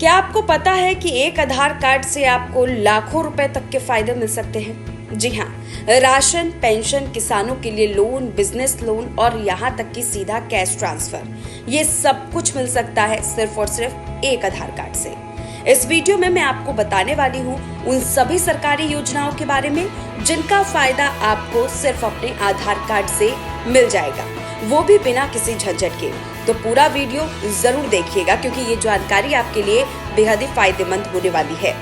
क्या आपको पता है कि एक आधार कार्ड से आपको लाखों रुपए तक के फायदे मिल सकते हैं? जी हाँ, राशन, पेंशन, किसानों के लिए लोन, बिजनेस लोन और यहाँ तक कि सीधा कैश ट्रांसफर, ये सब कुछ मिल सकता है सिर्फ और सिर्फ एक आधार कार्ड से। इस वीडियो में मैं आपको बताने वाली हूँ उन सभी सरकारी योजनाओं के बारे में जिनका फायदा आपको सिर्फ अपने आधार कार्ड से मिल जाएगा, वो भी बिना किसी झंझट के। तो पूरा वीडियो जरूर देखिएगा क्योंकि ये जानकारी आपके लिए बेहद ही फायदेमंद होने वाली है।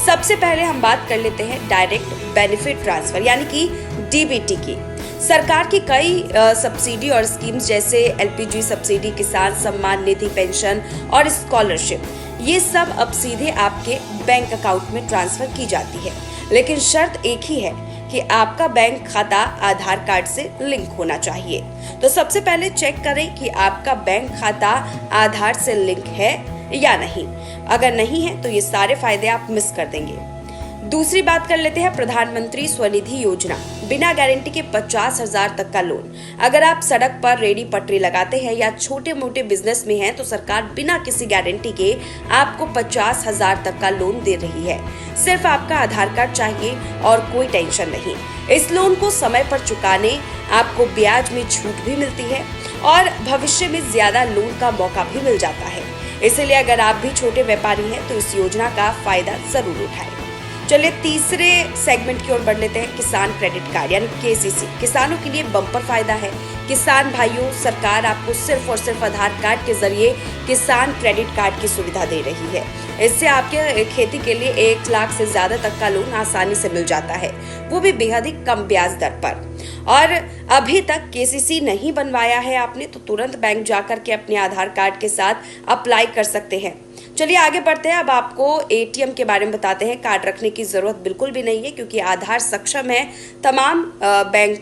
सबसे पहले हम बात कर लेते हैं डायरेक्ट बेनिफिट ट्रांसफर यानी कि डीबीटी की। सरकार की कई सब्सिडी और स्कीम्स जैसे एलपीजी सब्सिडी, किसान सम्मान निधि, पेंशन और स्कॉलरशिप, ये सब अब सीधे आपके बैंक अकाउंट में ट्रांसफर की जाती है। लेकिन शर्त एक ही है कि आपका बैंक खाता आधार कार्ड से लिंक होना चाहिए। तो सबसे पहले चेक करें कि आपका बैंक खाता आधार से लिंक है या नहीं। अगर नहीं है तो ये सारे फायदे आप मिस कर देंगे। दूसरी बात कर लेते हैं प्रधानमंत्री स्वनिधि योजना, बिना गारंटी के 50,000 तक का लोन। अगर आप सड़क पर रेडी पटरी लगाते हैं या छोटे मोटे बिजनेस में हैं तो सरकार बिना किसी गारंटी के आपको 50,000 तक का लोन दे रही है। सिर्फ आपका आधार कार्ड चाहिए और कोई टेंशन नहीं। इस लोन को समय पर चुकाने आपको ब्याज में छूट भी मिलती है और भविष्य में ज्यादा लोन का मौका भी मिल जाता है। इसलिए अगर आप भी छोटे व्यापारी हैं तो इस योजना का फायदा जरूर उठाएं। चलिए तीसरे सेगमेंट की ओर बढ़ लेते हैं, किसान क्रेडिट कार्ड यानी केसीसी। किसानों के लिए बम्पर फायदा है। किसान भाइयों, सरकार आपको सिर्फ और सिर्फ आधार कार्ड के जरिए किसान क्रेडिट कार्ड की सुविधा दे रही है। इससे आपके खेती के लिए 1 लाख से ज्यादा तक का लोन आसानी से मिल जाता है, वो भी बेहद ही कम ब्याज दर पर। और अभी तक केसीसी नहीं बनवाया है आपने तो तुरंत बैंक जाकर के अपने आधार कार्ड के साथ अप्लाई कर सकते हैं। चलिए आगे बढ़ते हैं। अब आपको एटीएम के बारे में बताते हैं। कार्ड रखने की जरूरत बिल्कुल भी नहीं है क्योंकि आधार सक्षम है तमाम बैंक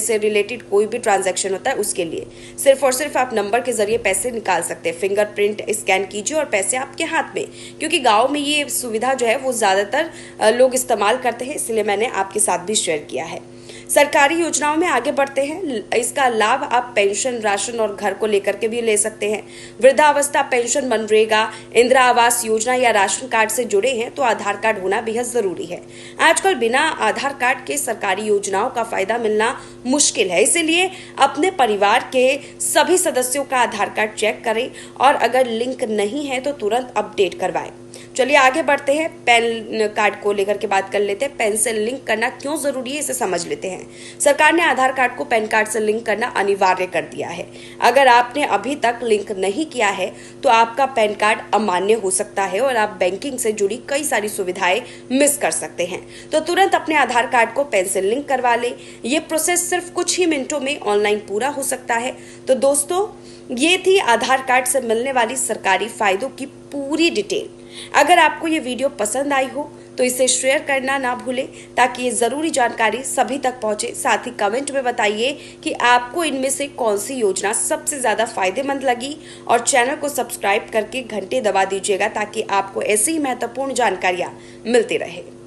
से रिलेटेड कोई भी ट्रांजैक्शन होता है उसके लिए। सिर्फ और सिर्फ आप नंबर के जरिए पैसे निकाल सकते हैं। फिंगरप्रिंट स्कैन कीजिए और पैसे आपके हाथ में, क्योंकि गांव में ये सुविधा जो है वो ज्यादातर लोग इस्तेमाल करते हैं, इसलिए मैंने आपके साथ भी शेयर किया है। सरकारी योजनाओं में आगे बढ़ते हैं। इसका लाभ आप पेंशन, राशन और घर को लेकर के भी ले सकते हैं। वृद्धावस्था पेंशन, मनरेगा, इंदिरा आवास योजना या राशन कार्ड से जुड़े हैं तो आधार कार्ड होना बेहद जरूरी है। आजकल बिना आधार कार्ड के सरकारी योजनाओं का फायदा मिलना मुश्किल है, इसीलिए अपने परिवार के सभी सदस्यों का आधार कार्ड चेक करें और अगर लिंक नहीं है तो तुरंत अपडेट करवाएं। चलिए आगे बढ़ते हैं। पैन कार्ड को लेकर के बात कर लेते हैं। पैन से लिंक करना क्यों जरूरी है इसे समझ लेते हैं। सरकार ने आधार कार्ड को पैन कार्ड से लिंक करना अनिवार्य कर दिया है। अगर आपने अभी तक लिंक नहीं किया है तो आपका पैन कार्ड अमान्य हो सकता है और आप बैंकिंग से जुड़ी कई सारी सुविधाएं मिस कर सकते हैं। तो तुरंत अपने आधार कार्ड को पैन से लिंक करवा लें। ये प्रोसेस सिर्फ कुछ ही मिनटों में ऑनलाइन पूरा हो सकता है। तो दोस्तों, ये थी आधार कार्ड से मिलने वाली सरकारी फायदों की पूरी डिटेल। अगर आपको ये वीडियो पसंद आई हो तो इसे शेयर करना ना भूलें ताकि ये जरूरी जानकारी सभी तक पहुंचे। साथ ही कमेंट में बताइए कि आपको इनमें से कौन सी योजना सबसे ज्यादा फायदेमंद लगी और चैनल को सब्सक्राइब करके घंटे दबा दीजिएगा ताकि आपको ऐसी ही महत्वपूर्ण जानकारियां मिलती रहे।